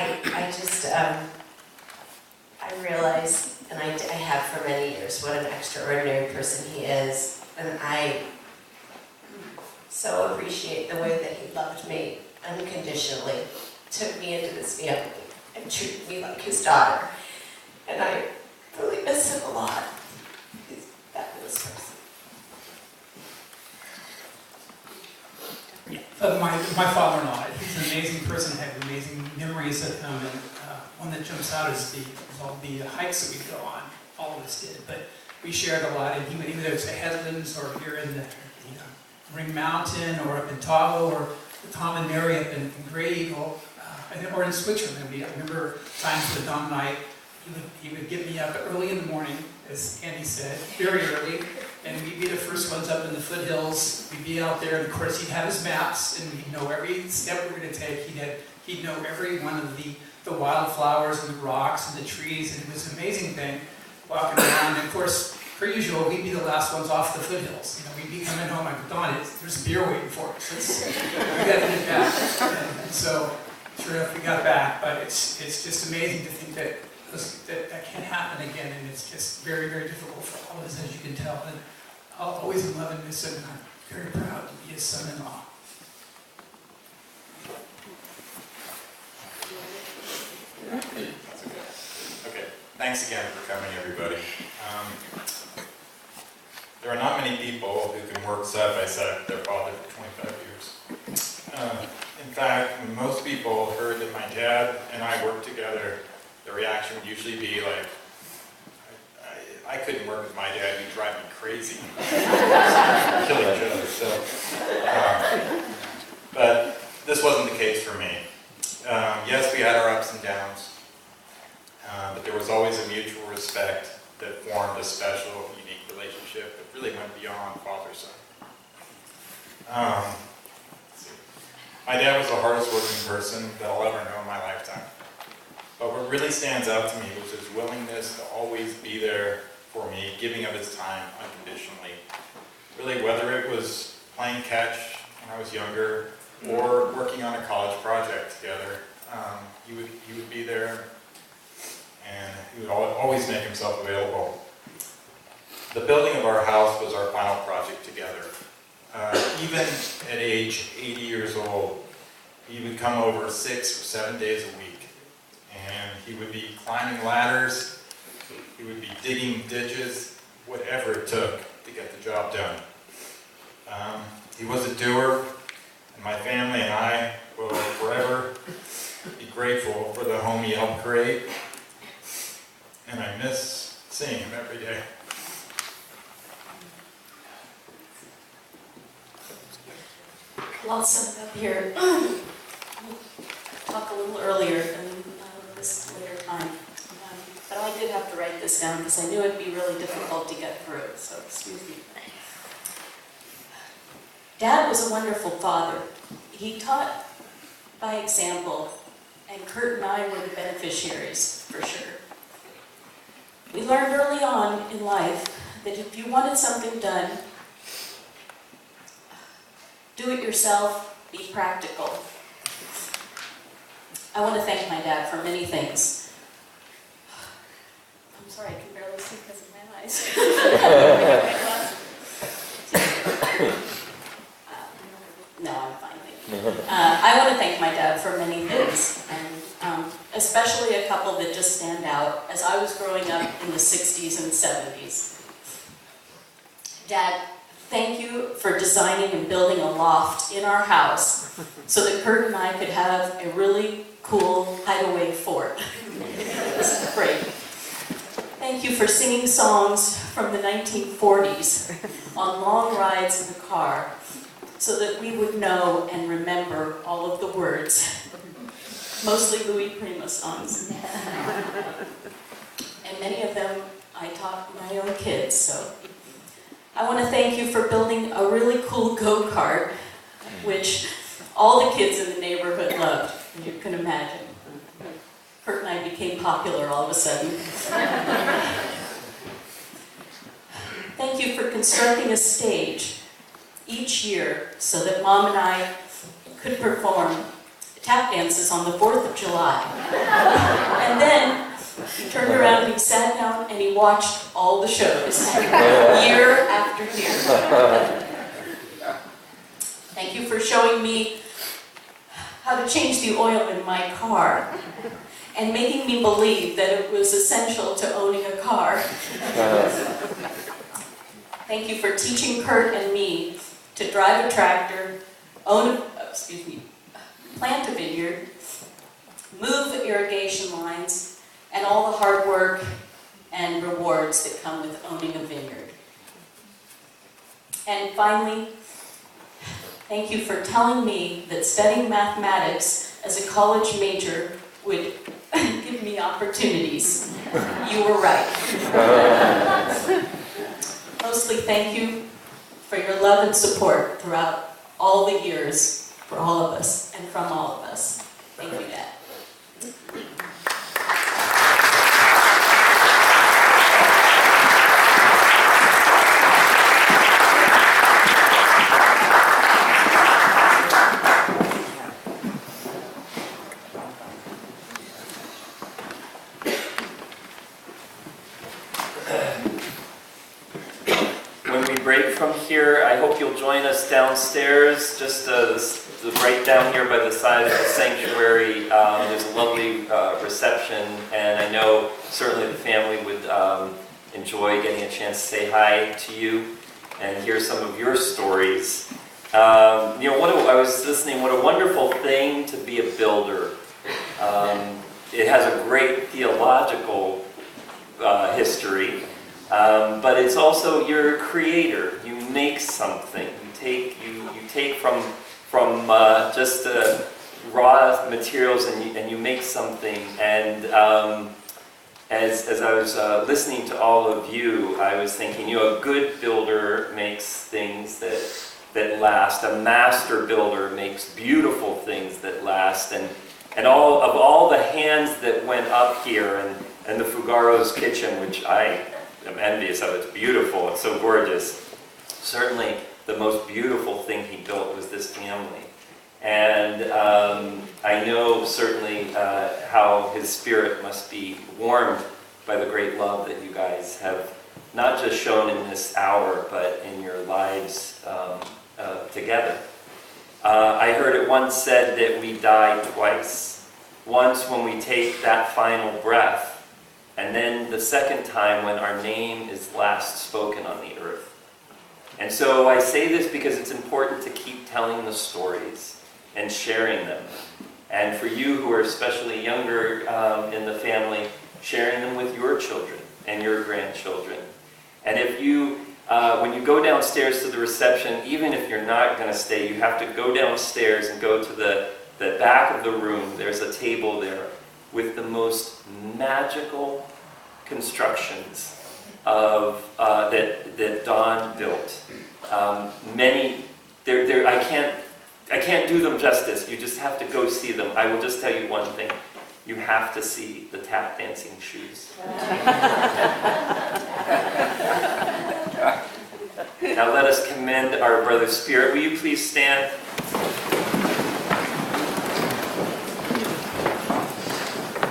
I just, I realize, and I have for many years, what an extraordinary person he is. And I so appreciate the way that he loved me unconditionally, took me into this family, and treated me like his daughter. And I really miss him a lot. He's a fabulous person. My father-in-law, he's an amazing person. I have amazing memories of him, and one that jumps out is all the hikes that we'd go on. All of us did, but we shared a lot. And he would either say Headlands or here in the Ring Mountain, or up in Tahoe, or the Tom and Mary up in Grey Eagle, or in Switzerland. I remember times with Don and I, he would get me up early in the morning, as Andy said, very early, and we'd be the first ones up in the foothills. We'd be out there, and of course he'd have his maps, and he'd know every step we were going to take. He'd know every one of the wildflowers and the rocks and the trees, and it was an amazing thing walking around. And of course, per usual, we'd be the last ones off the foothills. We'd be coming home like, Don, there's beer waiting for us. We got to get back. And so, sure enough, we got back. But it's just amazing to think that can't happen again, and it's just very, very difficult for all of us, as you can tell. And I'll always love and miss him, and I'm very proud to be his son-in-law. Okay, thanks again for coming, everybody. There are not many people who can work side by side with their father for 25 years. In fact, when most people heard that my dad and I worked together, the reaction would usually be like, I couldn't work with my dad, he'd drive me crazy. Kill each other. So, but this wasn't the case for me. Yes, we had our ups and downs, but there was always a mutual respect that formed a special, unique relationship that really went beyond father-son. My dad was the hardest working person that I'll ever know in my lifetime. But what really stands out to me was his willingness to always be there for me, giving of his time unconditionally. Really, whether it was playing catch when I was younger or working on a college project together, he would be there, and he would always make himself available. The building of our house was our final project together. Even at age 80 years old, he would come over 6 or 7 days a week, and he would be climbing ladders, he would be digging ditches, whatever it took to get the job done. He was a doer, and my family and I will forever be grateful for the home he helped create, and I miss seeing him every day. I'll sum it up here. Talk a little earlier than this later time. But I did have to write this down because I knew it'd be really difficult to get through, so excuse me. Dad was a wonderful father. He taught by example, and Kurt and I were the beneficiaries, for sure. We learned early on in life that if you wanted something done, do it yourself, be practical. I want to thank my dad for many things. I'm sorry, I can barely see because of my eyes. No, I'm fine, thank you. I want to thank my dad for many things, and especially a couple that just stand out as I was growing up in the 60s and 70s. Dad, thank you for designing and building a loft in our house so that Kurt and I could have a really cool hideaway fort. This is great. Thank you for singing songs from the 1940s on long rides in the car so that we would know and remember all of the words, mostly Louis Prima songs. And many of them I taught my own kids, so. I want to thank you for building a really cool go-kart, which all the kids in the neighborhood loved, as you can imagine. Kurt and I became popular all of a sudden. Thank you for constructing a stage each year so that Mom and I could perform tap dances on the 4th of July. And then he turned around and he sat down and he watched all the shows, year after year. Thank you for showing me how to change the oil in my car and making me believe that it was essential to owning a car. Thank you for teaching Kurt and me to drive a tractor, plant a vineyard, move irrigation lines, and all the hard work and rewards that come with owning a vineyard. And finally, thank you for telling me that studying mathematics as a college major would give me opportunities. You were right. Mostly thank you for your love and support throughout all the years for all of us and from all of us. Thank you, Dad. Break from here. I hope you'll join us downstairs, just right down here by the side of the sanctuary. There's a lovely reception, and I know certainly the family would enjoy getting a chance to say hi to you and hear some of your stories. I was listening, what a wonderful thing to be a builder. It has a great theological history. But it's also, you're a creator. You make something. You take from just raw materials and you make something. And as I was listening to all of you, I was thinking, a good builder makes things that last. A master builder makes beautiful things that last. And all the hands that went up here and the Fugaro's kitchen, which I'm envious of. It's beautiful. It's so gorgeous. Certainly, the most beautiful thing he built was this family. And I know certainly how his spirit must be warmed by the great love that you guys have not just shown in this hour, but in your lives together. I heard it once said that we die twice. Once when we take that final breath, and then the second time when our name is last spoken on the earth. And so I say this because it's important to keep telling the stories and sharing them. And for you who are especially younger in the family, sharing them with your children and your grandchildren. And if you, when you go downstairs to the reception, even if you're not going to stay, you have to go downstairs and go to the back of the room. There's a table there with the most magical constructions of that Don built. Many, I can't do them justice. You just have to go see them. I will just tell you one thing: you have to see the tap dancing shoes. Now let us commend our brother Spirit. Will you please stand?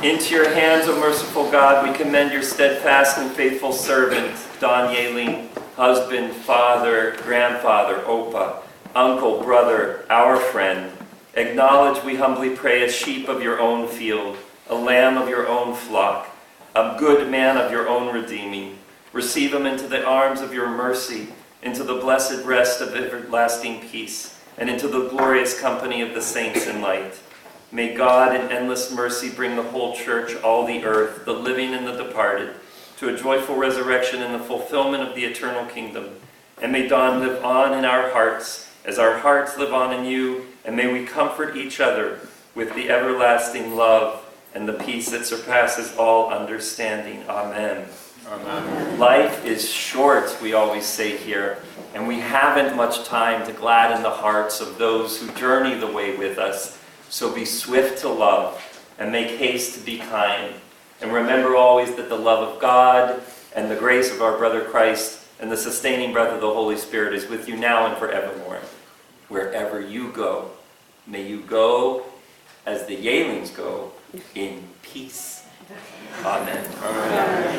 Into your hands, O merciful God, we commend your steadfast and faithful servant, Don Yeling, husband, father, grandfather, Opa, uncle, brother, our friend. Acknowledge, we humbly pray, a sheep of your own field, a lamb of your own flock, a good man of your own redeeming. Receive him into the arms of your mercy, into the blessed rest of everlasting peace, and into the glorious company of the saints in light. May God in endless mercy bring the whole church, all the earth, the living and the departed, to a joyful resurrection and the fulfillment of the eternal kingdom. And may Don live on in our hearts, as our hearts live on in you, and may we comfort each other with the everlasting love and the peace that surpasses all understanding. Amen. Amen. Life is short, we always say here, and we haven't much time to gladden the hearts of those who journey the way with us. So be swift to love and make haste to be kind. And remember always that the love of God and the grace of our brother Christ and the sustaining breath of the Holy Spirit is with you now and forevermore. Wherever you go, may you go as the Yalings go, in peace. Amen.